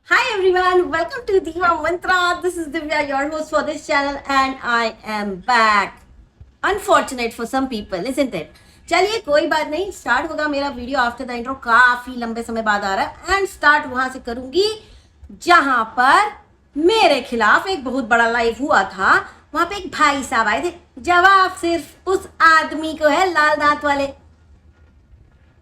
Hi everyone, welcome to Diva Mantra. This is Divya, your host for this channel, and I am back. Unfortunate for some people, isn't it? चलिए कोई बात नहीं, start होगा मेरा video after the intro. काफी लंबे समय बाद आ रहा है एंड स्टार्ट वहां से करूंगी जहां पर मेरे खिलाफ एक बहुत बड़ा लाइव हुआ था। वहां पे एक भाई साहब आए थे, जवाब सिर्फ उस आदमी को है लाल दांत वाले,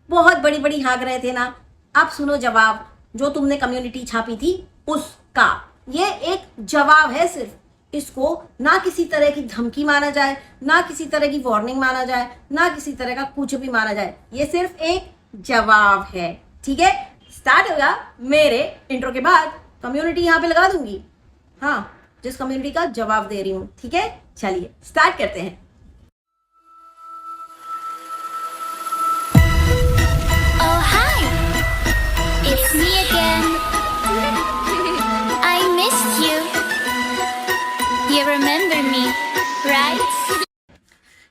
बहुत बड़ी बड़ी हाँक रहे थे ना। अब सुनो जवाब जो तुमने कम्युनिटी छापी थी उसका। ये एक जवाब है सिर्फ, इसको ना किसी तरह की धमकी माना जाए, ना किसी तरह की वार्निंग माना जाए, ना किसी तरह का कुछ भी माना जाए। ये सिर्फ एक जवाब है, ठीक है। स्टार्ट होगा मेरे इंट्रो के बाद। कम्युनिटी यहाँ पे लगा दूंगी, हाँ, जिस कम्युनिटी का जवाब दे रही हूँ, ठीक है। चलिए स्टार्ट करते हैं। Oh hi, it's me again. I missed you. You remember me, right?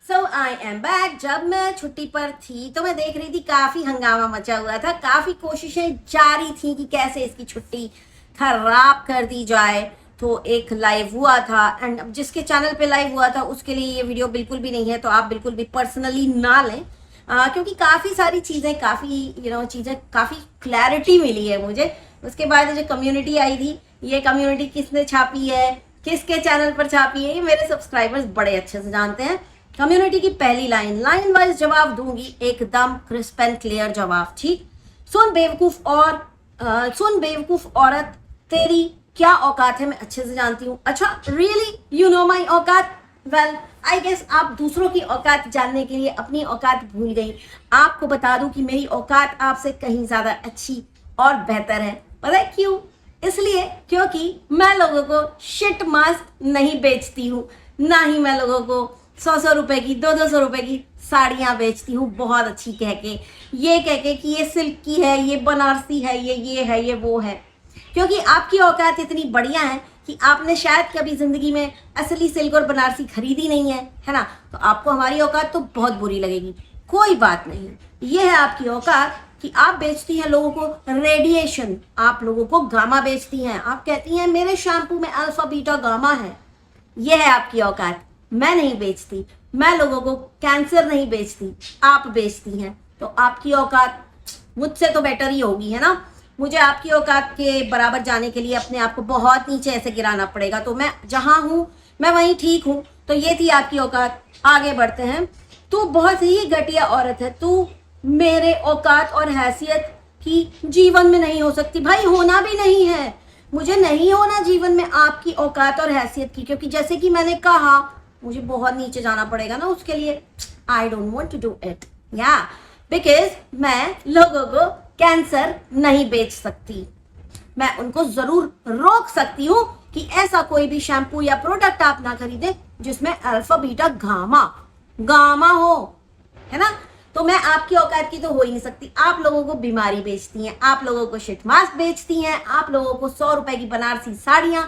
So I am back। जब मैं छुट्टी पर थी तो मैं देख रही थी काफी हंगामा मचा हुआ था, काफी कोशिशें जारी थी कि कैसे इसकी छुट्टी खराब कर दी जाए। तो एक लाइव हुआ था एंड जिसके चैनल पे लाइव हुआ था उसके लिए ये वीडियो बिल्कुल भी नहीं है, तो आप बिल्कुल भी पर्सनली ना लें, क्योंकि काफ़ी सारी चीज़ें, काफ़ी चीज़ें, काफ़ी क्लैरिटी मिली है मुझे। उसके बाद जो कम्युनिटी आई थी, ये कम्युनिटी किसने छापी है, किसके चैनल पर छापी है, ये मेरे सब्सक्राइबर्स बड़े अच्छे से जानते हैं। कम्युनिटी की पहली लाइन वाइज जवाब दूंगी, एकदम क्रिस्प एंड क्लियर जवाब, ठीक। सुन बेवकूफ औरत, तेरी क्या औकात है मैं अच्छे से जानती हूँ। अच्छा, रियली यू नो माई औकात? वेल आई गेस आप दूसरों की औकात जानने के लिए अपनी औकात भूल गई। आपको बता दूं कि मेरी औकात आपसे कहीं ज्यादा अच्छी और बेहतर है। पता है क्यों? इसलिए क्योंकि मैं लोगों को शिट मास्क नहीं बेचती हूँ, ना ही मैं लोगों को 100 रुपए की 200 रुपए की साड़ियाँ बेचती हूँ बहुत अच्छी कह के कि ये सिल्क की है, ये बनारसी है, ये है, ये वो है। क्योंकि आपकी औकात इतनी बढ़िया है कि आपने शायद कभी जिंदगी में असली सिल्क और बनारसी खरीदी नहीं है ना। तो आपको हमारी औकात तो बहुत बुरी लगेगी। कोई बात नहीं, ये है आपकी औकात कि आप बेचती हैं लोगों को रेडिएशन, आप लोगों को गामा बेचती हैं। आप कहती हैं मेरे शैम्पू में अल्फा बीटा गामा है। यह है आपकी औकात। मैं नहीं बेचती, मैं लोगों को कैंसर नहीं बेचती, आप बेचती हैं। तो आपकी औकात मुझसे तो बेटर ही होगी, है ना। मुझे आपकी औकात के बराबर जाने के लिए अपने आप को बहुत नीचे ऐसे गिराना पड़ेगा। तो मैं जहां हूं मैं वहीं ठीक हूं। तो ये थी आपकी औकात। आगे बढ़ते हैं। तू बहुत ही घटिया औरत है, तू मेरे औकात और हैसियत की जीवन में नहीं हो सकती। भाई होना भी नहीं है, मुझे नहीं होना जीवन में आपकी औकात और हैसियत की, क्योंकि जैसे कि मैंने कहा मुझे बहुत नीचे जाना पड़ेगा ना उसके लिए। I don't want to do it, या बिकॉज मैं लोगों को कैंसर नहीं बेच सकती। मैं उनको जरूर रोक सकती हूँ कि ऐसा कोई भी शैम्पू या प्रोडक्ट आप ना खरीदें जिसमें अल्फा बीटा गामा हो, है ना। तो मैं आपकी औकात की तो हो ही नहीं सकती। आप लोगों को बीमारी बेचती हैं, आप लोगों को शिट मास्क बेचती हैं, आप लोगों को 100 रुपए की बनारसी साड़ियाँ,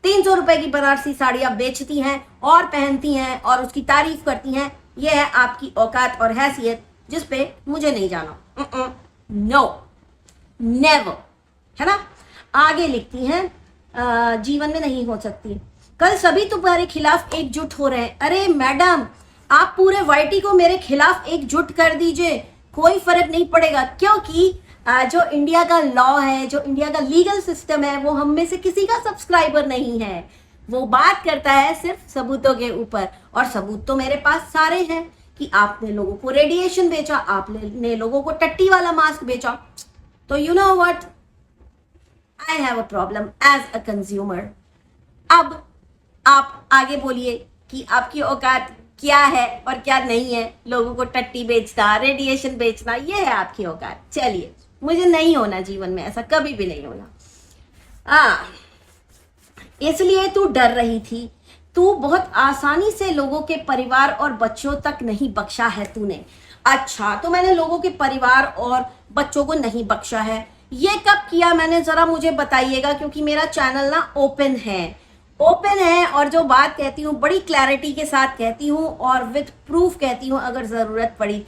300 रुपए की बनारसी साड़ियाँ बेचती हैं और पहनती हैं और उसकी तारीफ करती हैं। यह है आपकी औकात और हैसियत जिसपे मुझे नहीं जाना। नो, नेवर, है ना। आगे लिखती हैं जीवन में नहीं हो सकती। कल सभी तुम्हारे खिलाफ एकजुट हो रहे हैं। अरे मैडम, आप पूरे वाईटी को मेरे खिलाफ एकजुट कर दीजिए, कोई फर्क नहीं पड़ेगा। क्योंकि जो इंडिया का लॉ है, जो इंडिया का लीगल सिस्टम है, वो हम में से किसी का सब्सक्राइबर नहीं है। वो बात करता है सिर्फ सबूतों के ऊपर, और सबूत तो मेरे पास सारे हैं कि आपने लोगों को रेडिएशन बेचा, आपने लोगों को टट्टी वाला मास्क बेचा। तो you know what, I have a problem as a consumer. अब आप आगे बोलिए कि आपकी औकात क्या है और क्या नहीं है। लोगों को टट्टी बेचना, रेडिएशन बेचना, ये है आपकी औकात। चलिए, मुझे नहीं होना जीवन में, ऐसा कभी भी नहीं होना। इसलिए तू डर रही थी। तू बहुत आसानी से लोगों के परिवार और बच्चों तक नहीं बख्शा है तूने। अच्छा, तो मैंने लोगों के परिवार और बच्चों को नहीं बख्शा है, ये कब किया मैंने, जरा मुझे बताइएगा। क्योंकि मेरा चैनल ना ओपन है और जो बात कहती हूँ बड़ी क्लैरिटी के साथ कहती हूँ और विद प्रूफ कहती हूँ अगर ज़रूरत पड़ी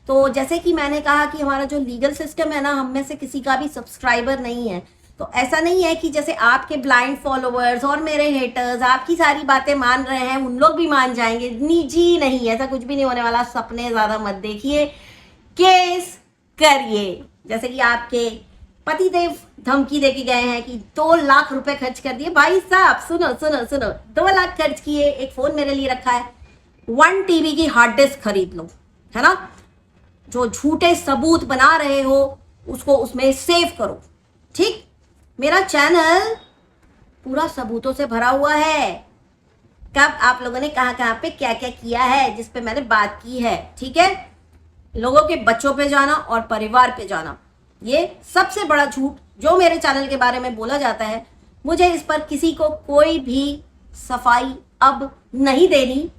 तो जैसे कि मैंने कहा कि हमारा जो लीगल सिस्टम है ना, हम में से किसी का भी सब्सक्राइबर नहीं है। तो ऐसा नहीं है कि जैसे आपके ब्लाइंड फॉलोअर्स और मेरे हेटर्स आपकी सारी बातें मान रहे हैं उन लोग भी मान जाएंगे। जी नहीं, ऐसा कुछ भी नहीं होने वाला। सपने ज़्यादा मत देखिए, केस करिए। जैसे कि आपके पतिदेव धमकी देके गए हैं कि 2 लाख रुपए खर्च कर दिए। भाई साहब सुनो सुनो सुनो, 2 लाख खर्च किए, एक फ़ोन मेरे लिए रखा है, 1 टीबी की हार्ड डिस्क खरीद लो, है ना। जो झूठे सबूत बना रहे हो उसको उसमें सेव करो, ठीक। मेरा चैनल पूरा सबूतों से भरा हुआ है। कब आप लोगों ने कहाँ पे क्या क्या किया है जिस पे मैंने बात की है, ठीक है। लोगों के बच्चों पे जाना और परिवार पे जाना, ये सबसे बड़ा झूठ जो मेरे चैनल के बारे में बोला जाता है। मुझे इस पर किसी को कोई भी सफाई अब नहीं देनी।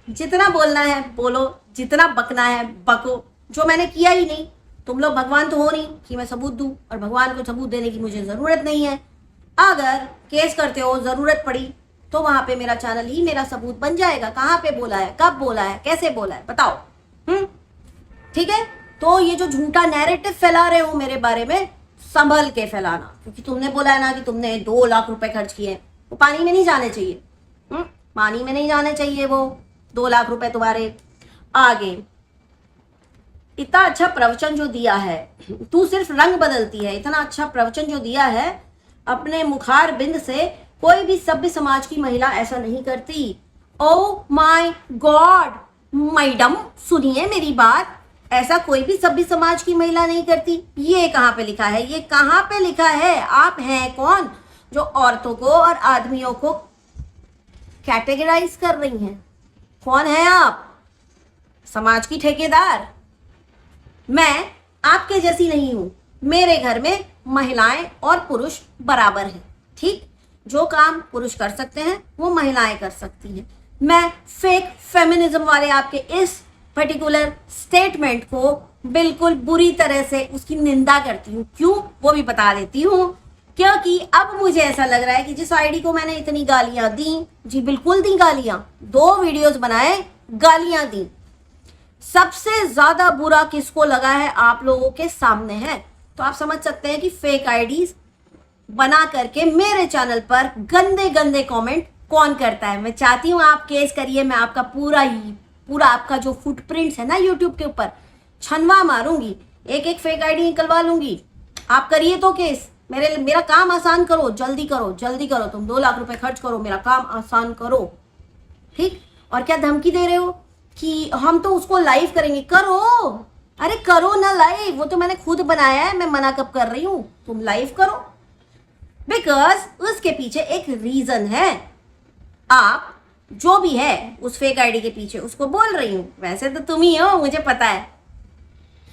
जितना बोलना है बोलो, जितना बकना है बको। जो मैंने किया ही नहीं, तुम लोग भगवान तो हो नहीं कि मैं सबूत दूं, और भगवान को सबूत देने की मुझे ज़रूरत नहीं है। अगर केस करते हो, ज़रूरत पड़ी तो वहाँ पे मेरा चैनल ही मेरा सबूत बन जाएगा। कहाँ पे बोला है, कब बोला है, कैसे बोला है, बताओ। ठीक है। तो ये जो झूठा नैरेटिव फैला रहे हो मेरे बारे में, संभल के फैलाना, क्योंकि तुमने बोला है ना कि तुमने 2 लाख रुपए खर्च किए, वो पानी में नहीं जाने चाहिए। पानी में नहीं जाने चाहिए वो 2 लाख रुपए तुम्हारे। आगे इतना अच्छा प्रवचन जो दिया है, तू सिर्फ रंग बदलती है। इतना अच्छा प्रवचन जो दिया है, अपने मुखार बिंद से कोई भी सभ्य समाज की महिला ऐसा नहीं करती। ओ माय गॉड मैडम, सुनिए मेरी बात, ऐसा कोई भी सभ्य समाज की महिला नहीं करती। ये कहाँ पे लिखा है, ये कहाँ पे लिखा है? आप हैं कौन जो औरतों को और आदमियों को कैटेगराइज कर रही हैं? कौन है आप? समाज की ठेकेदार? मैं आपके जैसी नहीं हूं। मेरे घर में महिलाएं और पुरुष बराबर हैं, ठीक। जो काम पुरुष कर सकते हैं वो महिलाएं कर सकती हैं। मैं फेक फेमिनिज्म वाले आपके इस पर्टिकुलर स्टेटमेंट को बिल्कुल बुरी तरह से उसकी निंदा करती हूँ। क्यों, वो भी बता देती हूँ। क्योंकि अब मुझे ऐसा लग रहा है कि जिस आईडी को मैंने इतनी गालियां दी, जी बिल्कुल दी गालियां, 2 वीडियोस बनाए, गालियां दी, सबसे ज्यादा बुरा किसको लगा है आप लोगों के सामने है। तो आप समझ सकते हैं कि फेक आईडीज बना करके मेरे चैनल पर गंदे गंदे कमेंट कौन करता है। मैं चाहती हूँ आप केस करिए, मैं आपका पूरा आपका जो फुटप्रिंट्स है ना यूट्यूब के ऊपर छनवा मारूंगी, एक फेक आईडी निकलवा लूंगी। आप करिए तो केस, मेरा काम आसान करो, जल्दी करो, जल्दी करो। तुम 2 लाख रुपए खर्च करो, मेरा काम आसान करो, ठीक। और क्या धमकी दे रहे हो कि हम तो उसको लाइव करेंगे? करो, अरे करो ना लाइव, वो तो मैंने खुद बनाया है। मैं मना कब कर रही हूँ? तुम लाइव करो, बिकॉज उसके पीछे एक रीजन है। आप जो भी है उस फेक आईडी के पीछे, उसको बोल रही हूँ। वैसे तो तुम ही हो, मुझे पता है।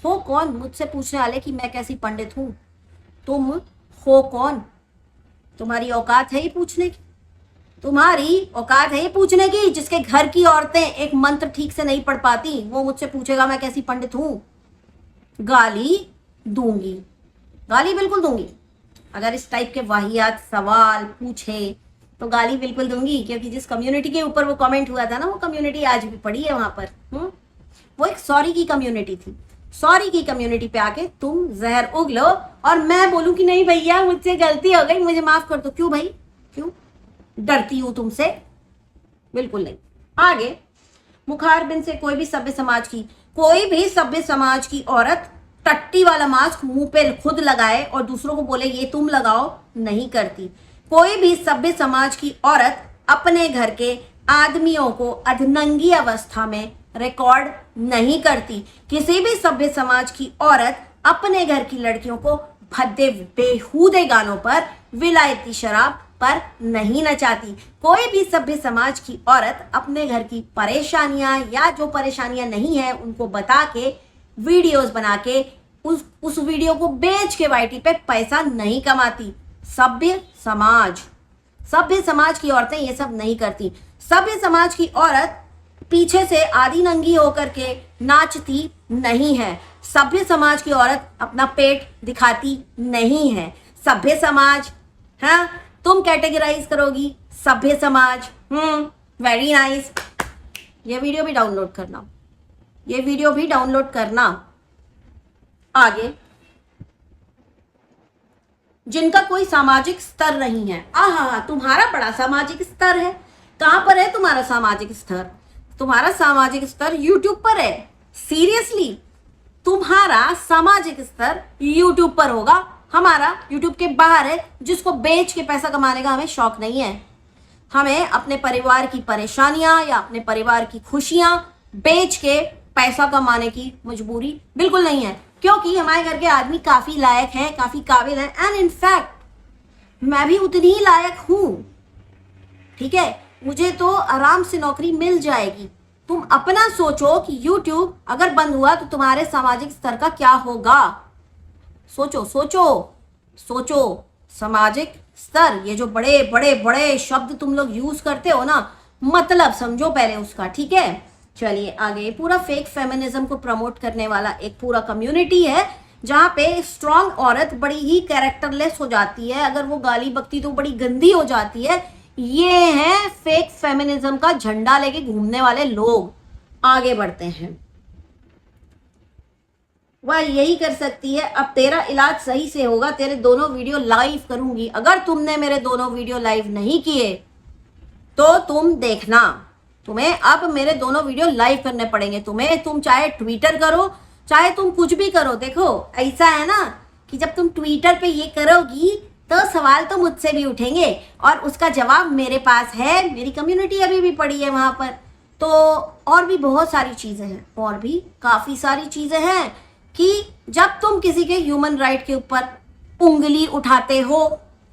हो कौन मुझसे पूछने वाले कि मैं कैसी पंडित हूँ? तुम हो कौन? तुम्हारी औकात है ही पूछने की? तुम्हारी औकात है ये पूछने की? जिसके घर की औरतें एक मंत्र ठीक से नहीं पढ़ पाती, वो मुझसे पूछेगा मैं कैसी पंडित हूं? गाली दूंगी, गाली बिल्कुल दूंगी। अगर इस टाइप के वाहियात सवाल पूछे तो गाली बिल्कुल दूंगी, क्योंकि जिस कम्युनिटी के ऊपर वो कमेंट हुआ था ना, वो कम्युनिटी आज भी पड़ी है वहां पर। वो एक सॉरी की कम्युनिटी थी। सॉरी की कम्युनिटी पे आके तुम जहर उगलो और मैं बोलूं कि नहीं भैया मुझसे गलती हो गई, मुझे माफ कर दो। क्यों भाई, क्यों डरती हूं तुमसे? बिल्कुल नहीं। आगे, मुखारबिंद से कोई भी सभ्य समाज की औरत टट्टी वाला मास्क मुंह पे खुद लगाए और दूसरों को बोले ये तुम लगाओ, नहीं करती। कोई भी सभ्य समाज की औरत अपने घर के आदमियों को अधनंगी अवस्था में रिकॉर्ड नहीं करती। किसी भी सभ्य समाज की औरत अपने घर की लड़कियों को भद्दे बेहूदे गानों पर, विलायती शराब पर नहीं नचाती। कोई भी सभ्य समाज की औरत अपने घर की परेशानियां या जो परेशानियां नहीं है उनको बता के, वीडियोस बना के, उस वीडियो को बेच के वाईटी पे पैसा नहीं कमाती। सभ्य समाज की औरतें ये सब नहीं करती। सभ्य समाज की औरत पीछे से आधी नंगी होकर के नाचती नहीं है। सभ्य समाज की औरत अपना पेट दिखाती नहीं है। सभ्य समाज, हाँ तुम कैटेगराइज करोगी सभ्य समाज। Very nice. ये वीडियो भी डाउनलोड करना। आगे, जिनका कोई सामाजिक स्तर नहीं है। आहा, तुम्हारा बड़ा सामाजिक स्तर है। कहाँ पर है तुम्हारा सामाजिक स्तर? तुम्हारा सामाजिक स्तर यूट्यूब पर है। सीरियसली, तुम्हारा सामाजिक स्तर यूट्यूब पर होगा, हमारा यूट्यूब के बाहर है, जिसको बेच के पैसा कमाने का हमें शौक नहीं है। हमें अपने परिवार की परेशानियां या अपने परिवार की खुशियां बेच के पैसा कमाने की मजबूरी बिल्कुल नहीं है, क्योंकि हमारे घर के आदमी काफी लायक हैं, काफी काबिल हैं, एंड इनफैक्ट मैं भी उतनी ही लायक हूं। ठीक है, मुझे तो आराम से नौकरी मिल जाएगी। तुम अपना सोचो कि YouTube अगर बंद हुआ तो तुम्हारे सामाजिक स्तर का क्या होगा। सोचो सोचो सोचो। सामाजिक स्तर, ये जो बड़े बड़े बड़े शब्द तुम लोग यूज करते हो ना, मतलब समझो पहले उसका। ठीक है, चलिए आगे। पूरा फेक फेमिनिज्म को प्रमोट करने वाला एक पूरा कम्युनिटी है, जहाँ पे स्ट्रॉन्ग औरत बड़ी ही कैरेक्टरलेस हो जाती है, अगर वो गाली बकती तो बड़ी गंदी हो जाती है। ये है फेक फेमिनिज्म का झंडा लेके घूमने वाले लोग। आगे बढ़ते हैं। वह यही कर सकती है। अब तेरा इलाज सही से होगा, तेरे दोनों वीडियो लाइव करूंगी। अगर तुमने मेरे दोनों वीडियो लाइव नहीं किए तो तुम देखना, तुम्हें अब मेरे दोनों वीडियो लाइव करने पड़ेंगे तुम्हें। तुम चाहे ट्विटर करो, चाहे तुम कुछ भी करो। देखो, ऐसा है ना कि जब तुम ट्विटर पे ये करोगी तो सवाल तो मुझसे भी उठेंगे, और उसका जवाब मेरे पास है। मेरी कम्युनिटी अभी भी पड़ी है वहां पर। तो और भी बहुत सारी चीजें हैं, और भी काफी सारी चीजें हैं कि जब तुम किसी के ह्यूमन राइट के ऊपर उंगली उठाते हो,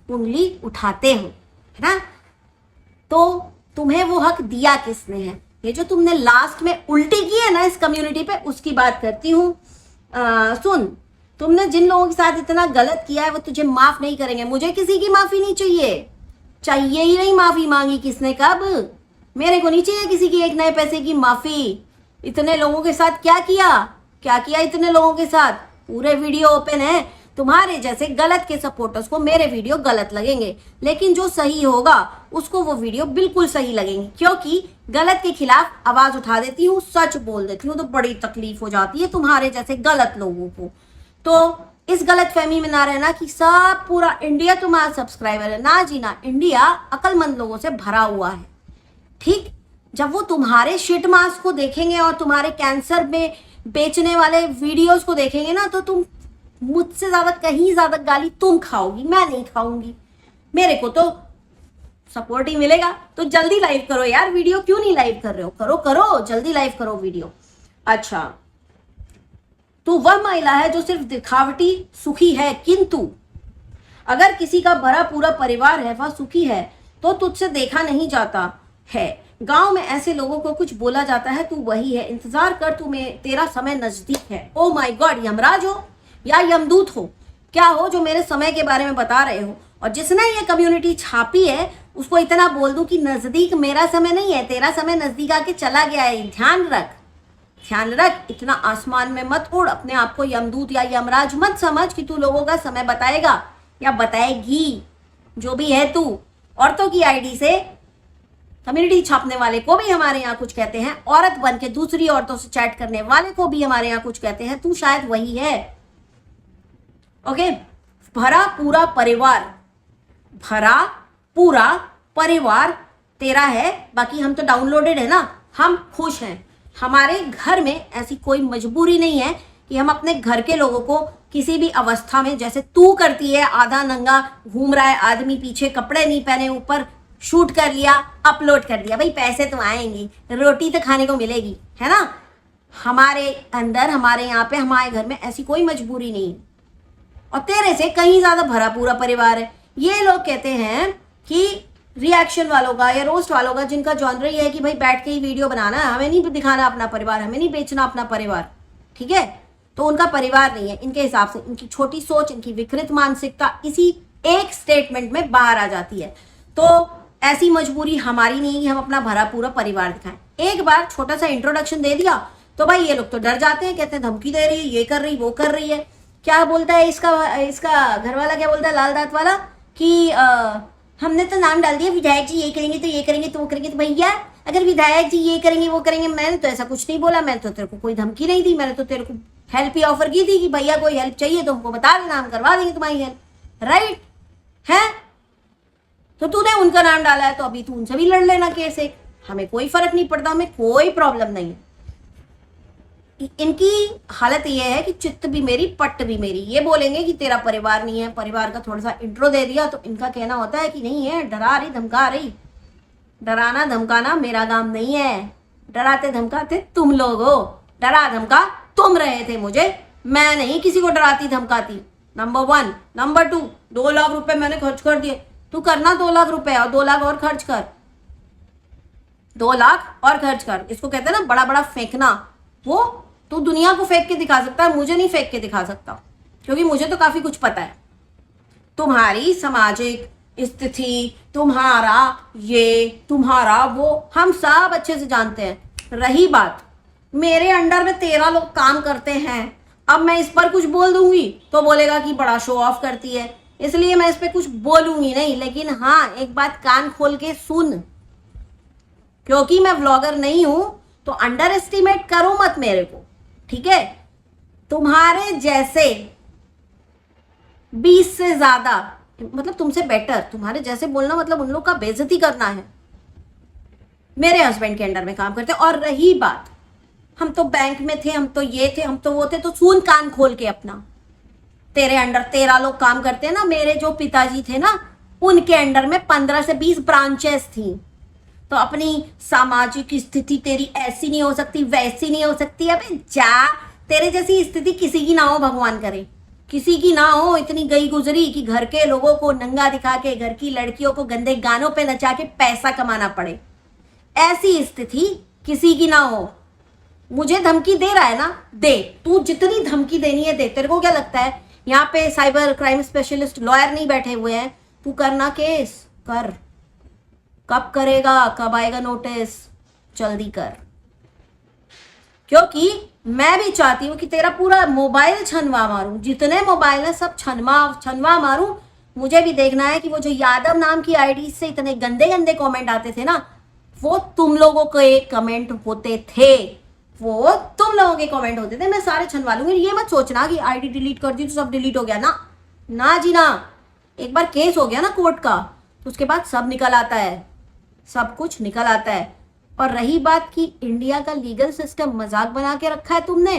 है ना, तो तुम्हें वो हक दिया किसने है? ये जो तुमने लास्ट में उल्टी की है ना इस कम्युनिटी पे, उसकी बात करती हूँ। सुन, तुमने जिन लोगों के साथ इतना गलत किया है वो तुझे माफ नहीं करेंगे। मुझे किसी की माफी नहीं चाहिए ही नहीं। माफी मांगी किसने, कब? मेरे को नहीं चाहिए किसी की एक नए पैसे की माफी। इतने लोगों के साथ क्या किया इतने लोगों के साथ? पूरे वीडियो ओपन है। तुम्हारे जैसे गलत के सपोर्टर्स को मेरे वीडियो गलत लगेंगे, लेकिन जो सही होगा उसको वो वीडियो बिल्कुल सही लगेंगे, क्योंकि गलत के खिलाफ आवाज उठा देती हूँ, सच बोल देती हूँ, तो बड़ी तकलीफ हो जाती है तुम्हारे जैसे गलत लोगों को। तो इस गलत फहमी में ना रहना कि सब पूरा इंडिया तुम्हारा सब्सक्राइबर है। ना जी ना, इंडिया अक्लमंद लोगों से भरा हुआ है। ठीक, जब वो तुम्हारे शिट मास्क को देखेंगे और तुम्हारे कैंसर में बेचने वाले वीडियोस को देखेंगे ना, तो तुम मुझसे ज्यादा, कहीं ज्यादा गाली तुम खाओगी, मैं नहीं खाऊंगी। मेरे को तो सपोर्ट ही मिलेगा। तो जल्दी लाइव करो यार वीडियो, क्यों नहीं लाइव कर रहे हो? करो जल्दी लाइव करो वीडियो। अच्छा, तू वह महिला है जो सिर्फ दिखावटी सुखी है, किंतु अगर किसी का भरा पूरा परिवार है, वह सुखी है, तो तुझसे देखा नहीं जाता है। गांव में ऐसे लोगों को कुछ बोला जाता है, तू वही है। इंतजार कर, तेरा समय नजदीक है। ओ माय गॉड, यमराज हो या यमदूत हो, क्या हो जो मेरे समय के बारे में बता रहे हो? और जिसने ये कम्युनिटी छापी है उसको इतना बोल दूं कि नजदीक मेरा समय नहीं है, तेरा समय नजदीक आके चला गया है। ध्यान रख, इतना आसमान में मत उड़। अपने आप को यमदूत या यमराज मत समझ कि तू लोगों का समय बताएगा या बताएगी। जो भी है तू, औरतों की आईडी से कम्युनिटी छापने वाले को भी हमारे यहाँ कुछ कहते हैं, औरत बन के दूसरी औरतों से चैट करने वाले को भी हमारे यहाँ कुछ कहते हैं। तू शायद वही है। ओके, भरा पूरा परिवार तेरा है, बाकी हम तो डाउनलोडेड है ना, हम खुश हैं। हमारे घर में ऐसी कोई मजबूरी नहीं है कि हम अपने घर के लोगों को किसी भी अवस्था में, जैसे तू करती है, आधा नंगा घूम रहा है आदमी, पीछे कपड़े नहीं पहने, ऊपर शूट कर लिया, अपलोड कर दिया। भाई पैसे तो आएंगे, रोटी तो खाने को मिलेगी, है ना। हमारे अंदर, हमारे यहाँ पे, हमारे घर में ऐसी कोई मजबूरी नहीं है। और तेरे से कहीं ज्यादा भरा पूरा परिवार है। ये लोग कहते हैं कि रिएक्शन वालों का या रोस्ट वालों का, जिनका जॉनर ये है कि भाई बैठ के ही वीडियो बनाना है, हमें नहीं दिखाना अपना परिवार, हमें नहीं बेचना अपना परिवार, ठीक है, तो उनका परिवार नहीं है। इनके हिसाब से इनकी छोटी सोच, इनकी विकृत मानसिकता इसी एक स्टेटमेंट में बाहर आ जाती है। तो ऐसी मजबूरी हमारी नहीं है हम अपना भरा पूरा परिवार दिखाएं। एक बार छोटा सा इंट्रोडक्शन दे दिया तो भाई ये लोग तो डर जाते हैं, कहते हैं धमकी दे रही है, ये कर रही, वो कर रही है। क्या बोलता है इसका घर वाला, क्या बोलता है लाल दांत वाला, कि हमने तो नाम डाल दिया विधायक जी ये करेंगे तो ये करेंगे तो वो करेंगे। तो भैया अगर विधायक जी ये करेंगे वो करेंगे, मैंने तो ऐसा कुछ नहीं बोला, मैंने तो तेरे को कोई धमकी नहीं दी, मैंने तो तेरे को हेल्प ही ऑफर की थी कि भैया कोई हेल्प चाहिए तो हमको बता देना, हम करवा देंगे तुम्हारी हेल्प। राइट है? तो तूने उनका नाम डाला है तो अभी तू उनसे भी लड़ लेना केस एक, हमें कोई फर्क नहीं पड़ता, हमें कोई प्रॉब्लम नहीं है। इनकी हालत ये है कि चित्त भी मेरी पट्ट भी मेरी। ये बोलेंगे कि तेरा परिवार नहीं है, परिवार का थोड़ा सा इंट्रो दे दिया तो इनका कहना होता है कि नहीं है, डरा रही धमका रही। डराना धमकाना मेरा काम नहीं है, डराते धमकाते तुम लोग हो, डरा धमका तुम रहे थे मुझे, मैं नहीं किसी को डराती धमकाती। नंबर 1। नंबर 2, 2 लाख रुपए मैंने खर्च कर दिए, तू करना 2 लाख रुपए और 2 लाख और खर्च कर, 2 लाख और खर्च कर। इसको कहते हैं ना बड़ा बड़ा फेंकना। वो तू दुनिया को फेंक के दिखा सकता है, मुझे नहीं फेंक के दिखा सकता, क्योंकि मुझे तो काफी कुछ पता है। तुम्हारी सामाजिक स्थिति, तुम्हारा ये, तुम्हारा वो, हम सब अच्छे से जानते हैं। रही बात मेरे अंडर में 13 लोग काम करते हैं, अब मैं इस पर कुछ बोल दूंगी तो बोलेगा कि बड़ा शो ऑफ करती है, इसलिए मैं इस पर कुछ बोलूंगी नहीं। लेकिन हाँ, एक बात कान खोल के सुन, क्योंकि मैं व्लॉगर नहीं हूं तो अंडर एस्टिमेट करो मत मेरे को, ठीक है? तुम्हारे जैसे 20 से ज्यादा, मतलब तुमसे बेटर, तुम्हारे जैसे बोलना मतलब उन लोग का बेइज्जती करना है। मेरे हस्बैंड के अंडर में काम करते। और रही बात, हम तो बैंक में थे, हम तो ये थे, हम तो वो थे, तो सुन कान खोल के अपना। तेरे अंडर 13 लोग काम करते हैं ना, मेरे जो पिताजी थे ना, उनके अंडर में 15 से 20 ब्रांचेस थी। तो अपनी सामाजिक स्थिति तेरी ऐसी नहीं हो सकती, वैसी नहीं हो सकती। अबे जा, तेरे जैसी स्थिति किसी की ना हो, भगवान करे किसी की ना हो, इतनी गई गुजरी कि घर के लोगों को नंगा दिखा के, घर की लड़कियों को गंदे गानों पे नचा के पैसा कमाना पड़े, ऐसी स्थिति किसी की ना हो। मुझे धमकी दे रहा है ना, दे, तू जितनी धमकी देनी है दे। तेरे को क्या लगता है यहाँ पे साइबर क्राइम स्पेशलिस्ट लॉयर नहीं बैठे हुए हैं? तू करना केस कर, कब करेगा, कब आएगा नोटिस, जल्दी कर, क्योंकि मैं भी चाहती हूं कि तेरा पूरा मोबाइल छनवा मारूं, जितने मोबाइल है सब छनवा मारूं। मुझे भी देखना है कि वो जो यादव नाम की आईडी से इतने गंदे गंदे कमेंट आते थे ना, वो तुम लोगों के कमेंट होते थे, वो तुम लोगों के कमेंट होते थे। मैं सारे छनवा लूंगी। ये मत सोचना कि आईडी डिलीट कर दी तो सब डिलीट हो गया, ना ना जी ना। एक बार केस हो गया ना कोर्ट का, तो उसके बाद सब निकल आता है, सब कुछ निकल आता है। और रही बात कि इंडिया का लीगल सिस्टम मजाक बना के रखा है तुमने।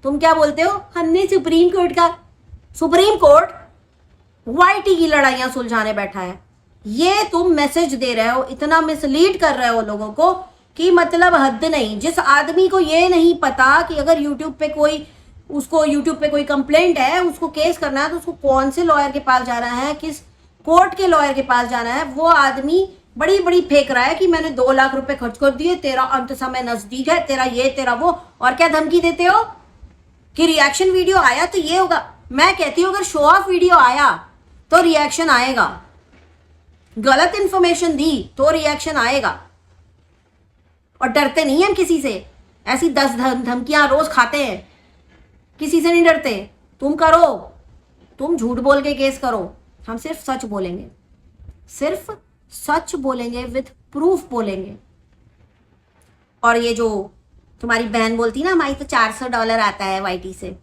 तुम क्या बोलते हो, हमने सुप्रीम कोर्ट वाईटी की लड़ाइयां सुलझाने बैठा है। ये तुम मैसेज दे रहे हो, इतना मिसलीड कर रहे हो लोगों को कि मतलब हद नहीं। जिस आदमी को ये नहीं पता कि अगर यूट्यूब पे कोई कंप्लेंट है, उसको केस करना है, तो उसको कौन से लॉयर के पास जाना है, किस कोर्ट के लॉयर के पास जाना है, वो आदमी बड़ी बड़ी फेंक रहा है कि मैंने 2 लाख रुपए खर्च कर दिए, तेरा अंत समय नजदीक है, तेरा ये तेरा वो। और क्या धमकी देते हो कि रिएक्शन वीडियो आया तो ये होगा। मैं कहती हूँ अगर शो ऑफ वीडियो आया तो रिएक्शन आएगा, गलत इंफॉर्मेशन दी तो रिएक्शन आएगा। और डरते नहीं हम किसी से, ऐसी 10 धमकियां रोज खाते हैं, किसी से नहीं डरते। तुम करो, तुम झूठ बोल के केस करो, हम सिर्फ सच बोलेंगे, सिर्फ सच बोलेंगे, विथ प्रूफ बोलेंगे। और ये जो तुम्हारी बहन बोलती ना, हमारी तो $400 आता है वाईटी से,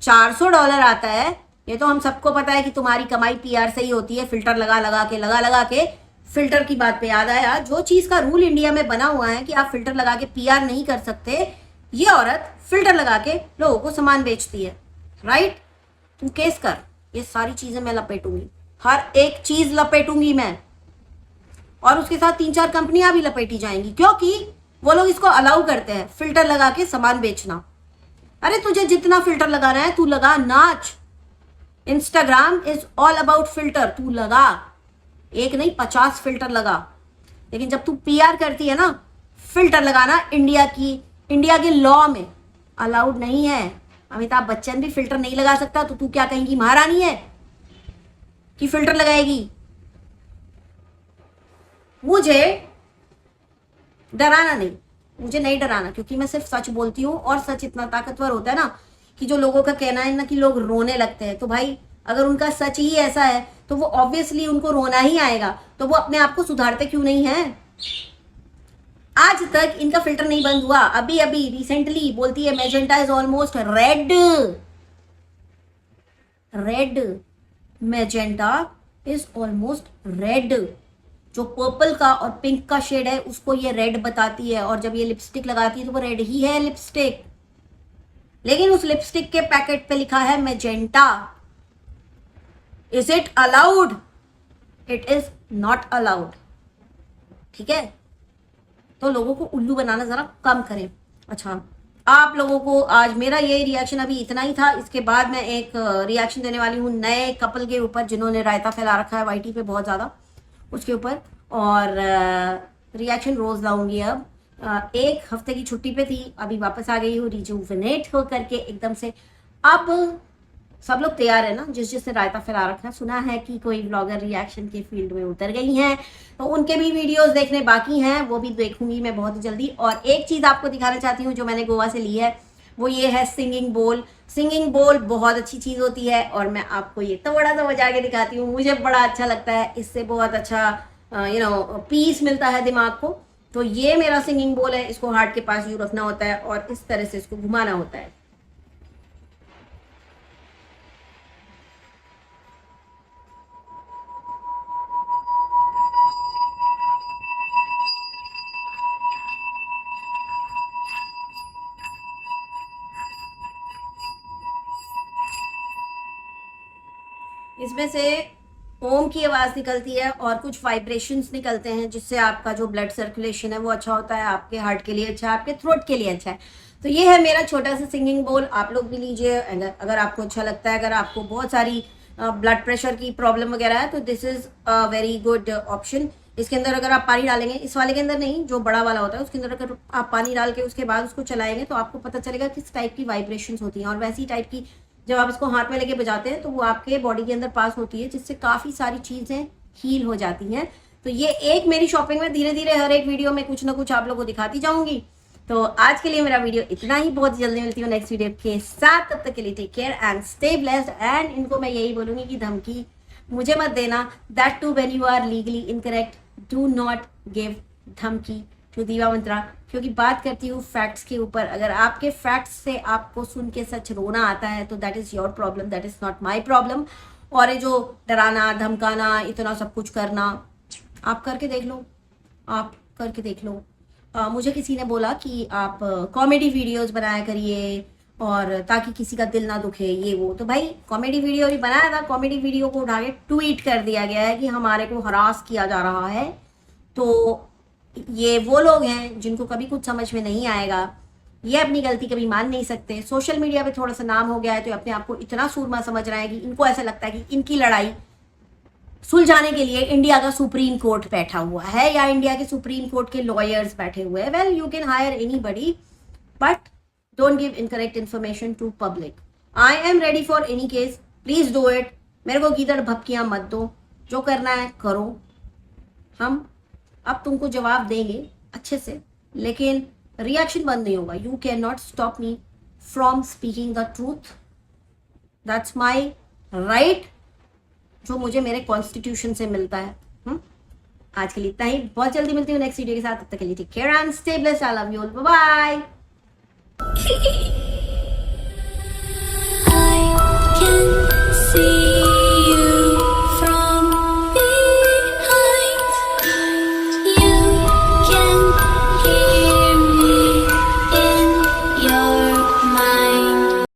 $400 आता है, ये तो हम सबको पता है कि तुम्हारी कमाई पीआर से ही होती है। फिल्टर लगा के फिल्टर की बात पे याद आया, जो चीज का रूल इंडिया में बना हुआ है कि आप फिल्टर लगा के पीआर नहीं कर सकते, ये औरत फिल्टर लगा के लोगों को सामान बेचती है, राइट? तुम केस कर, ये सारी चीजें मैं लपेटूंगी, हर एक चीज लपेटूंगी मैं। और उसके साथ 3-4 कंपनियां भी लपेटी जाएंगी, क्योंकि वो लोग इसको अलाउ करते हैं, फिल्टर लगा के सामान बेचना। अरे तुझे जितना फिल्टर लगाना है तू लगा, नाच। Instagram is all about filter, तू लगा, एक नहीं 50 फिल्टर लगा। लेकिन जब तू पीआर करती है ना, फिल्टर लगाना इंडिया के लॉ में अलाउड नहीं है। अमिताभ बच्चन भी फिल्टर नहीं लगा सकता, तो तू क्या कहेंगी, महारानी है कि फिल्टर लगाएगी? मुझे डराना नहीं, मुझे नहीं डराना, क्योंकि मैं सिर्फ सच बोलती हूँ। और सच इतना ताकतवर होता है ना कि जो लोगों का कहना है ना कि लोग रोने लगते हैं, तो भाई अगर उनका सच ही ऐसा है तो वो ऑब्वियसली उनको रोना ही आएगा, तो वो अपने आप को सुधारते क्यों नहीं है? आज तक इनका फिल्टर नहीं बंद हुआ। अभी रिसेंटली बोलती है magenta is almost red. Magenta is almost red. जो पर्पल का और पिंक का शेड है उसको ये रेड बताती है, और जब ये लिपस्टिक लगाती है तो वो रेड ही है लिपस्टिक, लेकिन उस लिपस्टिक के पैकेट पे लिखा है magenta. Is it allowed? It is not allowed. ठीक है, तो लोगों को उल्लू बनाना जरा कम करें। अच्छा, आप लोगों को आज मेरा ये रिएक्शन अभी इतना ही था। इसके बाद मैं एक रिएक्शन देने वाली हूँ नए कपल के ऊपर जिन्होंने रायता फैला रखा है वाईटी पे बहुत ज़्यादा, उसके ऊपर। और रिएक्शन रोज़ लाऊंगी अब। एक हफ्ते की छुट्टी पे थी, अभी वापस आ गई हूँ रिजुवेनेट हो करके एकदम से। अब सब लोग तैयार है ना, जिसने रायता फैला रखा है। सुना है कि कोई ब्लॉगर रिएक्शन के फील्ड में उतर गई हैं, तो उनके भी वीडियोस देखने बाकी हैं, वो भी देखूंगी मैं बहुत जल्दी। और एक चीज़ आपको दिखाना चाहती हूँ जो मैंने गोवा से ली है, वो ये है सिंगिंग बोल। सिंगिंग बोल बहुत अच्छी चीज़ होती है, और मैं आपको ये थोड़ा सा बजा के दिखाती हूँ। मुझे बड़ा अच्छा लगता है, इससे बहुत अच्छा पीस मिलता है दिमाग को। तो ये मेरा सिंगिंग बोल है, इसको हार्ट के पास यूँ रखना होता है और इस तरह से इसको घुमाना होता है। इसमें से ओम की आवाज़ निकलती है और कुछ वाइब्रेशंस निकलते हैं, जिससे आपका जो ब्लड सर्कुलेशन है वो अच्छा होता है, आपके हार्ट के लिए अच्छा है, आपके थ्रोट के लिए अच्छा है। तो ये है मेरा छोटा सा सिंगिंग बोल, आप लोग भी लीजिए अगर आपको अच्छा लगता है। अगर आपको बहुत सारी ब्लड प्रेशर की प्रॉब्लम वगैरह है तो this is a very good option. इसके अंदर अगर आप पानी डालेंगे, इस वाले के अंदर नहीं, जो बड़ा वाला होता है उसके अंदर अगर आप पानी डाल के उसके बाद उसको चलाएंगे तो आपको पता चलेगा किस टाइप की वाइब्रेशंस होती हैं। और वैसी टाइप की जब आप इसको हाथ में लेके बजाते हैं तो वो आपके बॉडी के अंदर पास होती है, जिससे काफ़ी सारी चीज़ें हील हो जाती हैं। तो ये एक मेरी शॉपिंग में धीरे धीरे हर एक वीडियो में कुछ ना कुछ आप लोगों को दिखाती जाऊंगी। तो आज के लिए मेरा वीडियो इतना ही, बहुत जल्दी मिलती हूँ नेक्स्ट वीडियो के साथ। तब तक के लिए take care and stay blessed. And इनको मैं यही बोलूँगी कि धमकी मुझे मत देना, that too when you are legally incorrect, do not give धमकी टू दीवा मंत्रा, क्योंकि बात करती हूँ फैक्ट्स के ऊपर। अगर आपके फैक्ट्स से आपको सुन के सच रोना आता है तो that is your problem, that is not my problem. और ये जो डराना धमकाना इतना सब कुछ करना, आप करके देख लो, आप करके देख लो। मुझे किसी ने बोला कि आप कॉमेडी वीडियोस बनाया करिए और ताकि किसी का दिल ना दुखे, ये वो। तो भाई कॉमेडी वीडियो नहीं बनाया था, कॉमेडी वीडियो को उठा के ट्वीट कर दिया गया है कि हमारे को हरास किया जा रहा है। तो ये वो लोग हैं जिनको कभी कुछ समझ में नहीं आएगा, ये अपनी गलती कभी मान नहीं सकते। सोशल मीडिया पे थोड़ा सा नाम हो गया है तो अपने आप को इतना सूरमा समझ रहे हैं कि इनको ऐसा लगता है कि इनकी लड़ाई सुलझाने के लिए इंडिया का सुप्रीम कोर्ट बैठा हुआ है या इंडिया के सुप्रीम कोर्ट के लॉयर्स बैठे हुए हैं। Well, you can hire anybody but don't give incorrect information to public. I am ready for any case, please do it. मेरे को गीदड़ भपकियां मत दो, जो करना है करो। हम अब तुमको जवाब देंगे अच्छे से, लेकिन रिएक्शन बंद नहीं होगा। You can not stop me from speaking the truth, that's my right, जो मुझे मेरे कॉन्स्टिट्यूशन से मिलता है। आज के लिए इतना ही, बहुत जल्दी मिलती हूँ नेक्स्ट वीडियो के साथ। तब तक के लिए take care and stay blessed. I love you all, bye bye. I can see